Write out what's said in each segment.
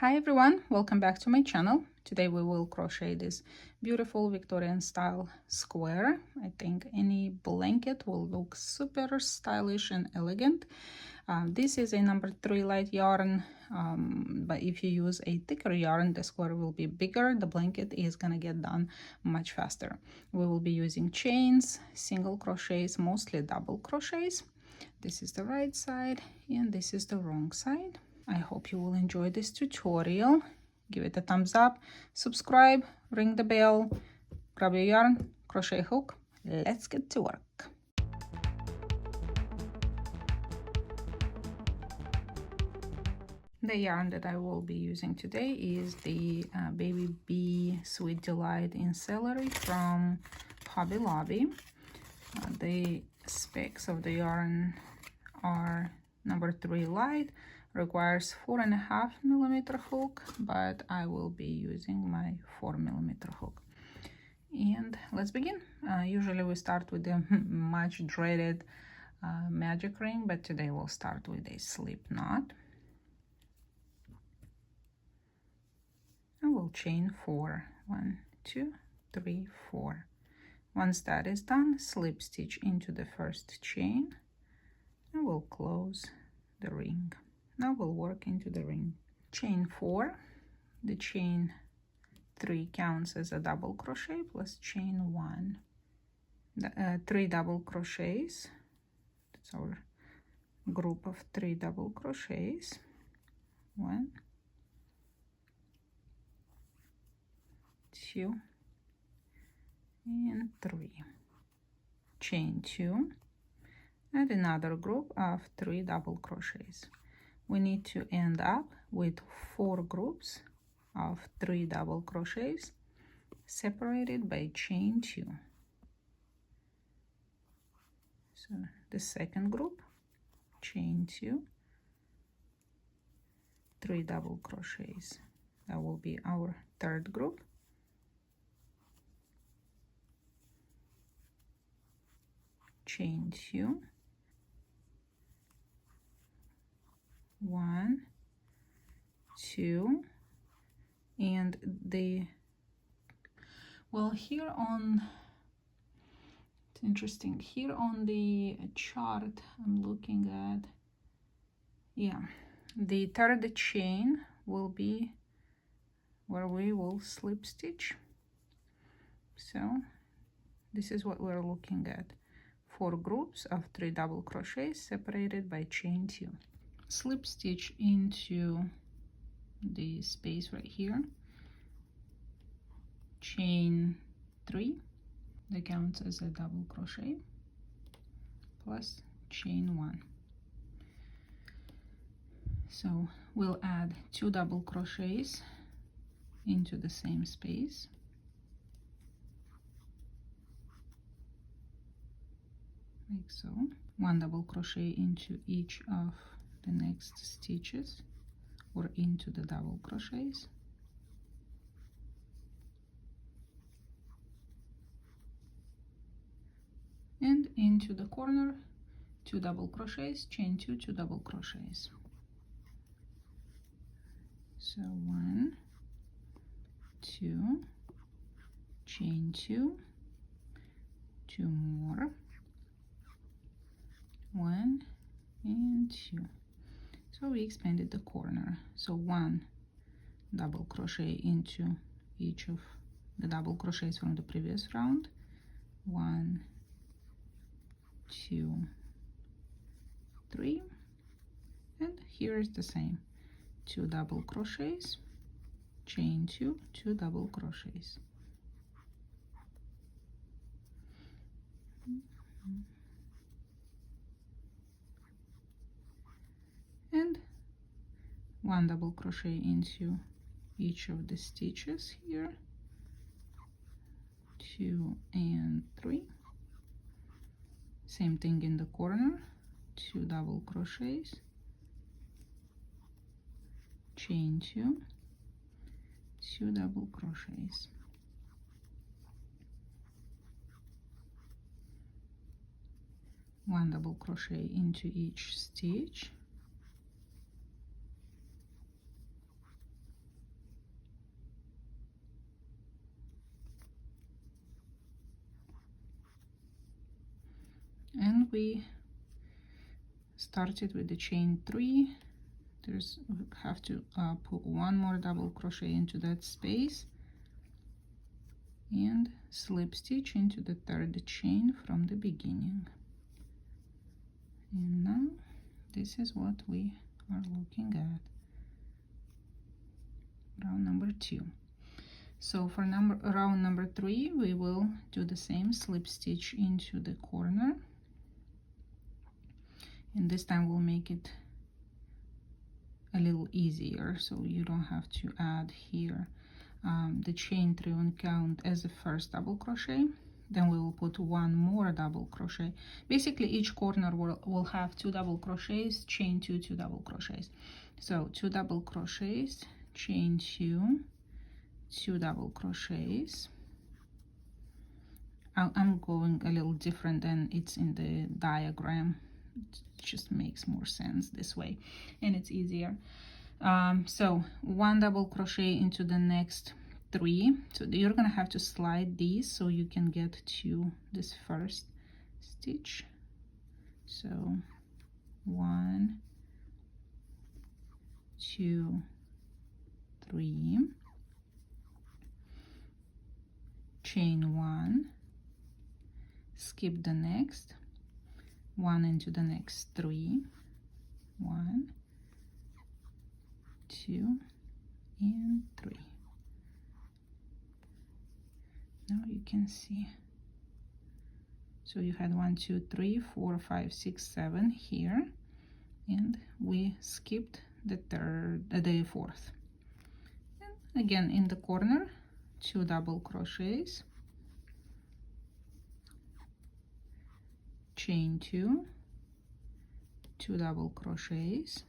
Hi everyone, welcome back to my channel. Today we will crochet this beautiful Victorian style square. I think any blanket will look super stylish and elegant. This is a number 3 light yarn, but if you use a thicker yarn, the square will be bigger. The blanket is gonna get done much faster. We will be using chains, single crochets, mostly double crochets. This is the right side and this is the wrong side. I hope you will enjoy this tutorial. Give it a thumbs up, subscribe, ring the bell, grab your yarn, crochet hook. Let's get to work. The yarn that I will be using today is the Baby Bee Sweet Delight in Celery from Hobby Lobby. The specs of the yarn are number 3 light, requires 4.5mm hook, but I will be using my 4mm hook. And let's begin. Usually we start with the much dreaded magic ring, but today we'll start with a slip knot. And we'll chain 4. 1, 2, 3, 4. Once that is done, slip stitch into the first chain and we'll close the ring. Now we'll work into the ring. Chain 4, the chain 3 counts as a double crochet plus chain 1. 3 double crochets. That's our group of 3 double crochets. 1, 2, and 3. Chain 2 and another group of 3 double crochets. We need to end up with 4 groups of 3 double crochets separated by chain 2. So the second group, chain 2, 3 double crochets. That will be our third group. Chain 2, 1, 2, and here on, it's interesting, here on the chart I'm looking at, the third chain will be where we will slip stitch. So this is what we're looking at. 4 groups of 3 double crochets separated by chain 2. Slip stitch into the space right here, chain 3, that counts as a double crochet, plus chain 1. So we'll add 2 double crochets into the same space. Like so. 1 double crochet into each of the next stitches or into the double crochets. And into the corner, 2 double crochets, chain 2, 2 double crochets. So 1, 2, chain 2, 2 more, 1 and 2. So we expanded the corner. So 1 double crochet into each of the double crochets from the previous round. 1, 2, 3, and here is the same. 2 double crochets, chain 2, 2 double crochets. And 1 double crochet into each of the stitches here, 2 and 3. Same thing in the corner, 2 double crochets, chain 2, 2 double crochets. One double crochet into each stitch, we started with the chain 3. We have to put one more double crochet into that space and slip stitch into the 3rd chain from the beginning. And now this is what we are looking at, round number 2. So for round number 3, we will do the same, slip stitch into the corner, and this time we'll make it a little easier, so you don't have to add here the chain 3 and count as the first double crochet. Then we will put one more double crochet. Basically each corner will have 2 double crochets, chain 2, 2 double crochets. So 2 double crochets, chain 2, 2 double crochets. I'm going a little different than it's in the diagram. It just makes more sense this way, and it's easier. So 1 double crochet into the next 3. So you're gonna have to slide these so you can get to this first stitch. So 1, 2, 3, chain 1, skip the next 1 into the next 3, 1, 2, and 3. Now you can see, so you had 1, 2, 3, 4, 5, 6, 7 here, and we skipped the 4th. And again in the corner, 2 double crochets, chain 2, 2 double crochets.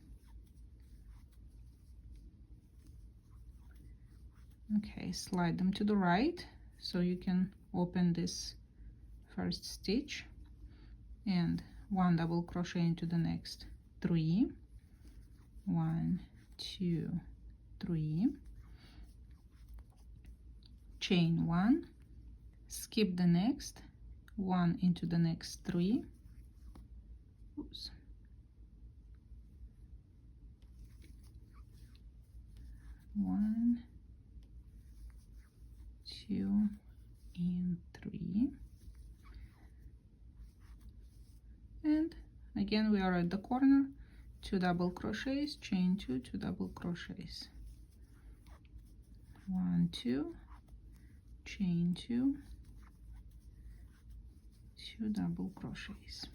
Okay, slide them to the right so you can open this first stitch, and 1 double crochet into the next 3, 1, 2, 3, chain 1, skip the next 1 into the next 3, oops, 1, 2, and 3, and again we are at the corner, 2 double crochets, chain 2, 2 double crochets, 1, 2, chain 2, 2 double crochets.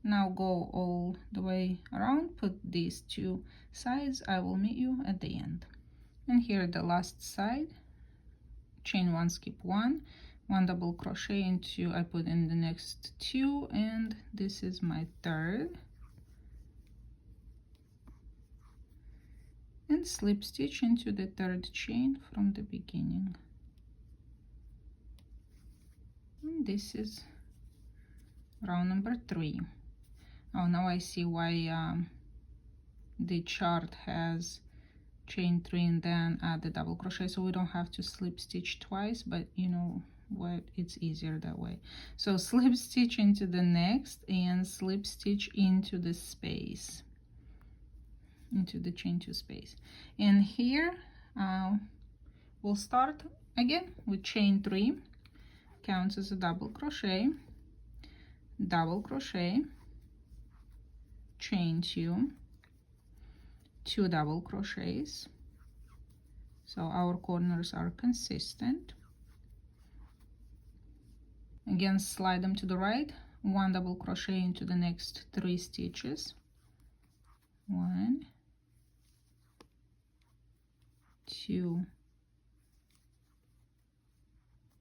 Now go all the way around, put these 2 sides. I will meet you at the end. And here the last side, chain 1, skip 1, 1 double crochet into, I put in the next 2, and this is my 3rd, and slip stitch into the 3rd chain from the beginning. And this is round number 3. Oh, now I see why the chart has chain 3 and then add the double crochet, so we don't have to slip stitch twice, but you know what, it's easier that way. So slip stitch into the next and slip stitch into the space, into the chain 2 space. And here we'll start again with chain 3, counts as a double crochet, chain 2, 2 double crochets, so our corners are consistent. Again, slide them to the right, 1 double crochet into the next 3 stitches, 1, 2,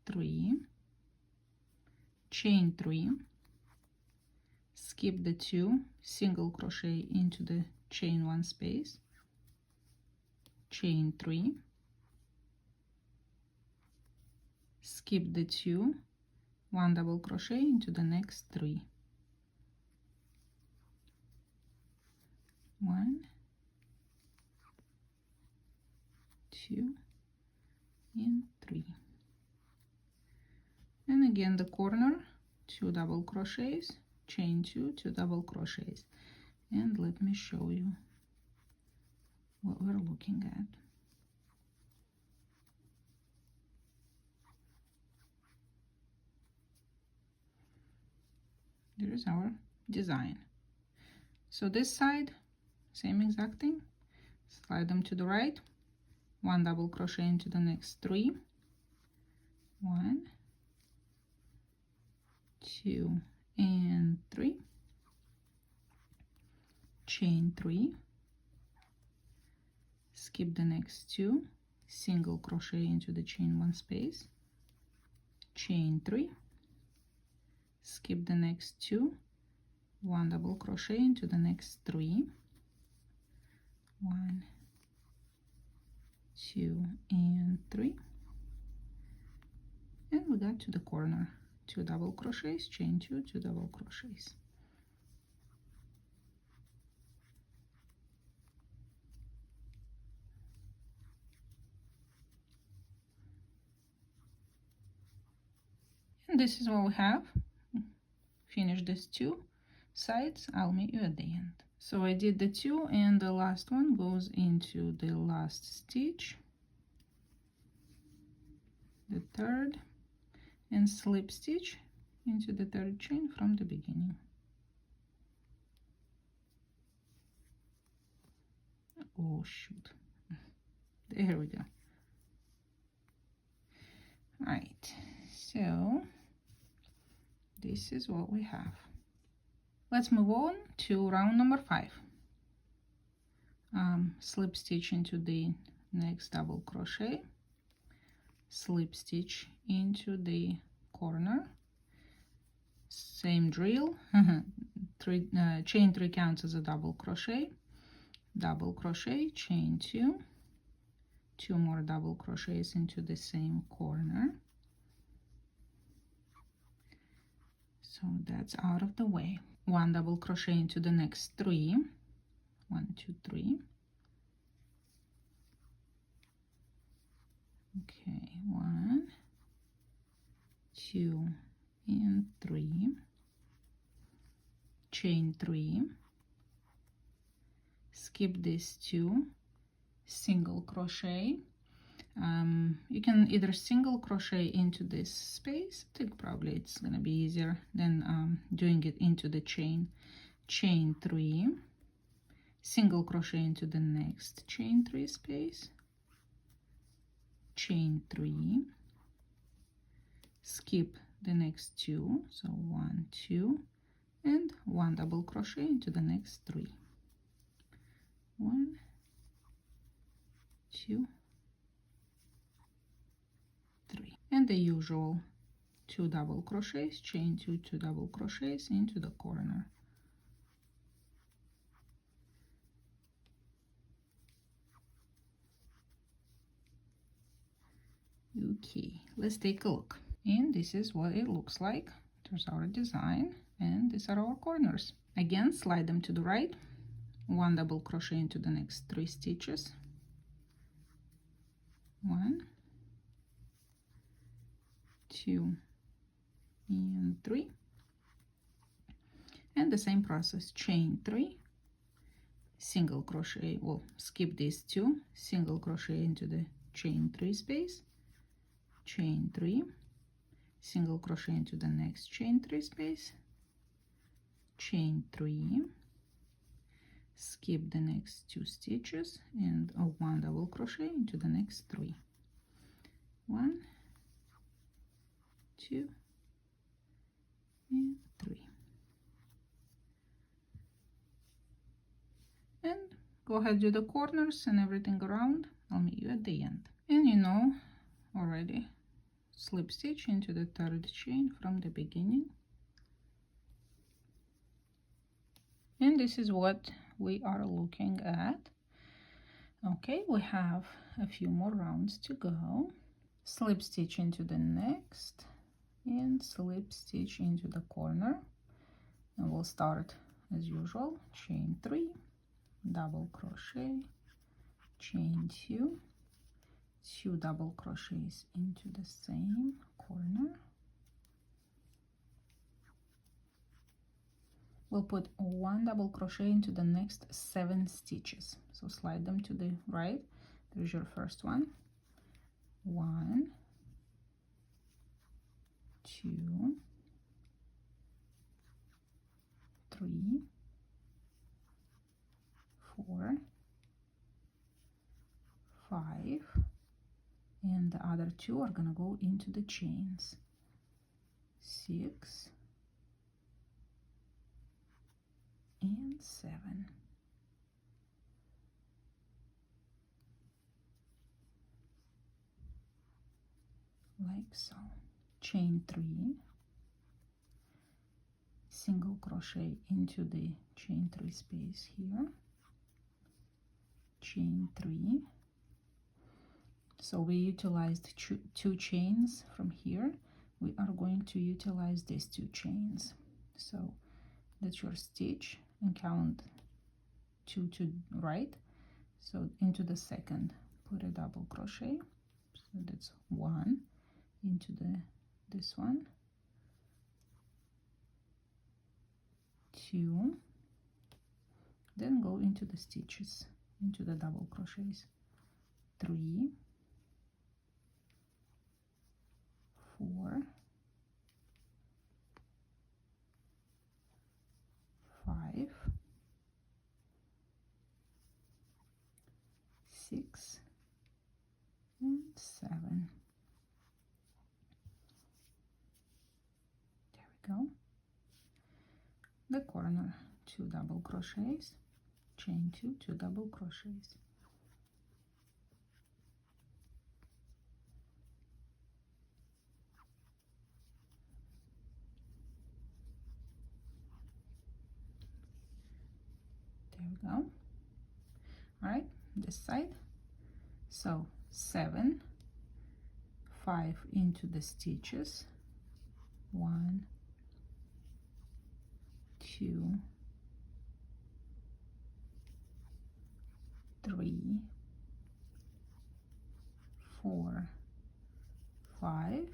3, chain 3, skip the 2, single crochet into the chain 1 space, chain 3, skip the 2, 1 double crochet into the next 3, 1, 2, and 3. And again the corner, 2 double crochets, chain 2, 2 double crochets. And let me show you what we're looking at. There is our design. So this side, same exact thing. Slide them to the right, 1 double crochet into the next 3, 1, 2 and 3, chain 3, skip the next 2, single crochet into the chain 1 space, chain 3, skip the next 2, 1 double crochet into the next 3, 1, 2 and 3, and we got to the corner, 2 double crochets, chain 2, 2 double crochets. And this is what we have. Finish these 2 sides. I'll meet you at the end. So I did the 2, and the last one goes into the last stitch, the 3rd, and slip stitch into the 3rd chain from the beginning. Oh shoot, there we go. All right, so this is what we have. Let's move on to round number 5. Slip stitch into the next double crochet, slip stitch into the corner, same drill. Chain 3 counts as a double crochet, chain 2, 2 more double crochets into the same corner. So that's out of the way. 1 double crochet into the next 3, 1, 2, 3. Okay, 1, 2 and 3, chain 3, skip these 2, single crochet. You can either single crochet into this space. I think probably it's gonna be easier than doing it into the chain 3, single crochet into the next chain 3 space, chain 3, skip the next 2, so 1, 2, and 1 double crochet into the next 3, 1, 2, 3, and the usual 2 double crochets, chain 2, 2 double crochets into the corner. Okay, let's take a look. And this is what it looks like. There's our design, and these are our corners. Again, slide them to the right, 1 double crochet into the next 3 stitches, 1, 2 and 3, and the same process, chain 3, single crochet, well, skip these 2, single crochet into the chain 3 space, chain 3, single crochet into the next chain 3 space, chain 3, skip the next 2 stitches, and 1 double crochet into the next 3, 1, 2 and 3, and go ahead, do the corners and everything around. I'll meet you at the end. And you know already, slip stitch into the 3rd chain from the beginning, and this is what we are looking at. Okay, we have a few more rounds to go. Slip stitch into the next and slip stitch into the corner, and we'll start as usual, chain 3, double crochet, chain 2, 2 double crochets into the same corner, we'll put 1 double crochet into the next 7 stitches. So slide them to the right. There's your first one. 1, 2, 3, 4, 5, and the other 2 are gonna go into the chains. 6 and 7. Like so. Chain 3, single crochet into the chain 3 space here, chain 3. So we utilized 2 chains from here. We are going to utilize these 2 chains. So that's your stitch, and count 2 to right. So into the second, put a double crochet. So that's 1 into this one, 2, then go into the stitches, into the double crochets, 3, 4, 5, 6, and 7. There we go. The corner, 2 double crochets, chain 2, 2 double crochets. There we go. All right, this side. So 7, 5 into the stitches, 1, 2, 3, 4, 5,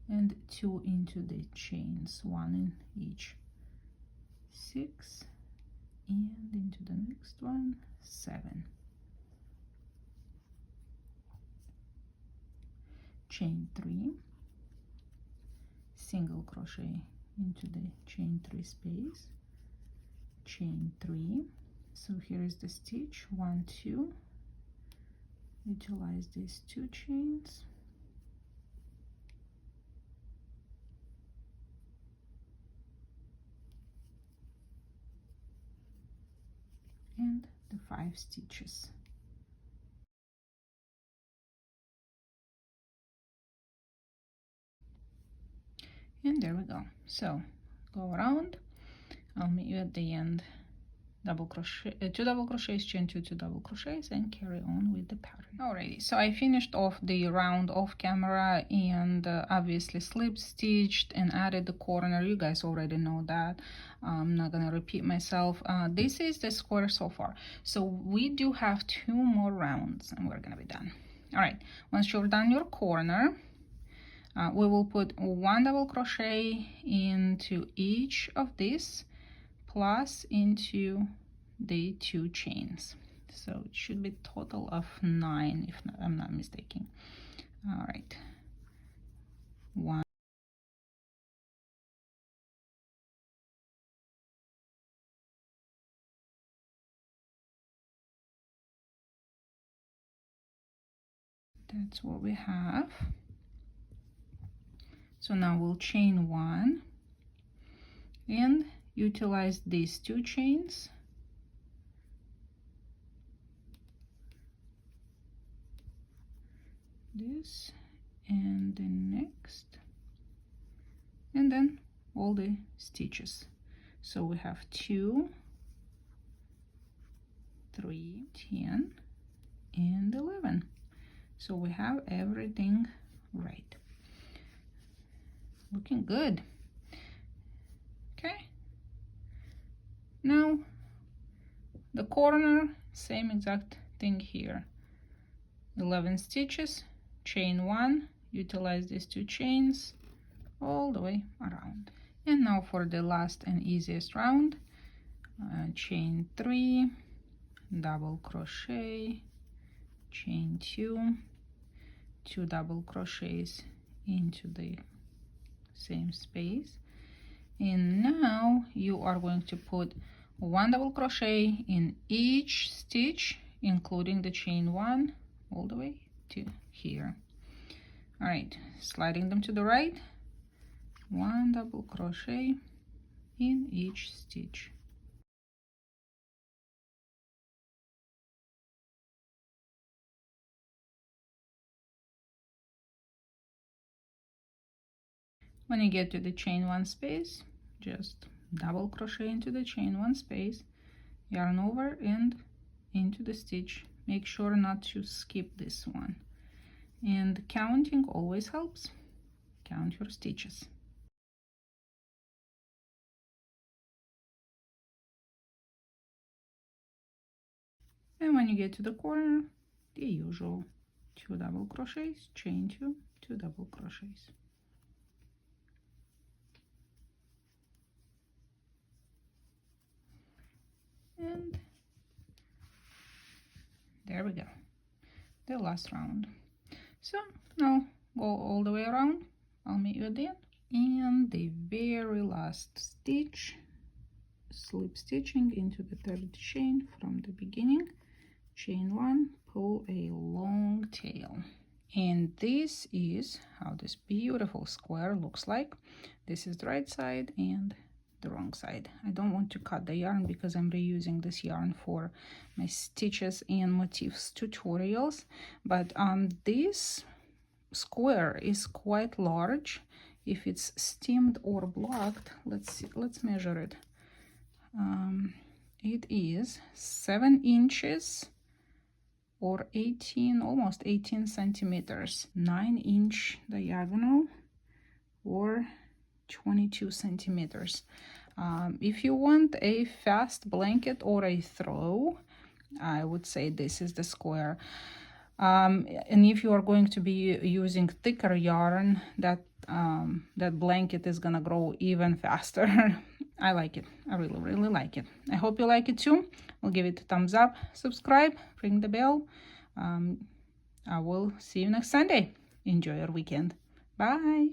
and 2 into the chains, 1 in each, 6, and into the next one, 7. Chain 3, single crochet into the chain 3 space, chain 3. So here is the stitch, 1, 2, utilize these 2 chains, and the 5 stitches. And there we go. So go around, I'll meet you at the end. Double crochet, 2 double crochets, chain 2, 2 double crochets, and carry on with the pattern. Alrighty, so I finished off the round off camera, and obviously slip stitched and added the corner. You guys already know that. I'm not gonna repeat myself. This is the square so far. So we do have 2 more rounds and we're gonna be done. All right, once you're done your corner, we will put 1 double crochet into each of these, plus into the 2 chains. So it should be total of 9 if not, I'm not mistaken. All right, 1, that's what we have. So now we'll chain 1 and utilize these 2 chains, this and the next, and then all the stitches. So we have 2, 3, 10, and 11. So we have everything right. Looking good. Okay, now the corner, same exact thing here. 11 stitches, chain 1, utilize these 2 chains all the way around. And now for the last and easiest round, chain 3, double crochet, chain 2, 2 double crochets into the same space, and now you are going to put 1 double crochet in each stitch, including the chain 1 all the way to here. All right, sliding them to the right, 1 double crochet in each stitch. When you get to the chain 1 space, just double crochet into the chain 1 space, yarn over and into the stitch. Make sure not to skip this one. And counting always helps. Count your stitches. And when you get to the corner, the usual 2 double crochets, chain 2, 2 double crochets. And there we go, the last round. So now go all the way around. I'll meet you at the end. And the very last stitch, slip stitching into the 3rd chain from the beginning, chain 1, pull a long tail. And this is how this beautiful square looks like. This is the right side and the wrong side. I don't want to cut the yarn because I'm reusing this yarn for my stitches and motifs tutorials, but this square is quite large. If it's steamed or blocked, let's see, let's measure it. It is 7 inches or 18, almost 18 centimeters, 9-inch diagonal or 22 centimeters. If you want a fast blanket or a throw, I would say this is the square. And if you are going to be using thicker yarn, that blanket is gonna grow even faster. I like it. I really like it. I hope you like it too. I'll give it a thumbs up, subscribe, ring the bell. I will see you next Sunday. Enjoy your weekend. Bye.